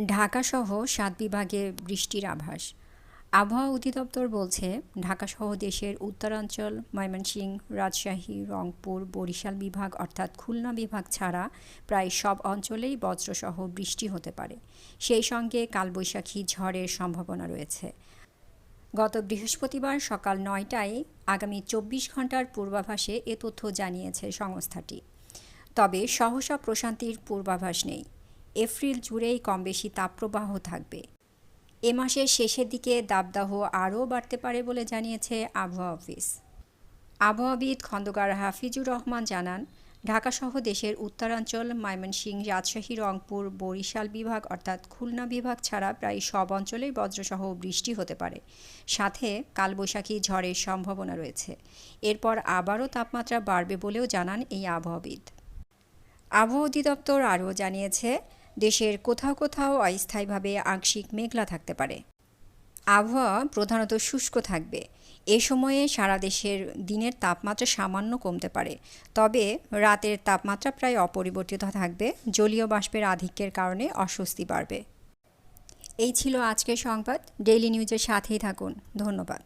ঢাকাসহ ৭ বিভাগে বৃষ্টির আভাস। আবহাওয়া অধিদপ্তর বলছে, ঢাকাসহ দেশের উত্তরাঞ্চল, ময়মনসিংহ, রাজশাহী, রংপুর, বরিশাল বিভাগ অর্থাৎ খুলনা বিভাগ ছাড়া প্রায় সব অঞ্চলেই বজ্রসহ বৃষ্টি হতে পারে। সেই সঙ্গে কালবৈশাখী ঝড়ের সম্ভাবনা রয়েছে। গত বৃহস্পতিবার সকাল ৯টায় আগামী ২৪ ঘন্টার পূর্বাভাসে এ তথ্য জানিয়েছে সংস্থাটি। তবে সহসা প্রশান্তির পূর্বাভাস নেই। এপ্রিল জুড়েই কমবেশি তাপপ্রবাহ থাকবে। এ মাসের শেষের দিকে দাবদাহ আরও বাড়তে পারে বলে জানিয়েছে আবহাওয়া অফিস। আবহাওয়াবিদ খন্দকার হাফিজুর রহমান জানান, ঢাকাসহ দেশের উত্তরাঞ্চল, ময়মনসিংহ, রাজশাহী, রংপুর, বরিশাল বিভাগ অর্থাৎ খুলনা বিভাগ ছাড়া প্রায় সব অঞ্চলেই বজ্রসহ বৃষ্টি হতে পারে। সাথে কালবৈশাখী ঝড়ের সম্ভাবনা রয়েছে। এরপর আবারও তাপমাত্রা বাড়বে বলেও জানান এই আবহাওয়াবিদ। আবহাওয়া অধিদপ্তর আরও জানিয়েছে, দেশের কোথাও কোথাও অস্থায়ীভাবে আংশিক মেঘলা থাকতে পারে। আবহাওয়া প্রধানত শুষ্ক থাকবে। এ সময়ে সারা দেশের দিনের তাপমাত্রা সামান্য কমতে পারে, তবে রাতের তাপমাত্রা প্রায় অপরিবর্তিত থাকবে। জলীয় বাষ্পের আধিক্যের কারণে অস্বস্তি বাড়বে। এই ছিল আজকের সংবাদ। ডেইলি নিউজের সাথেই থাকুন। ধন্যবাদ।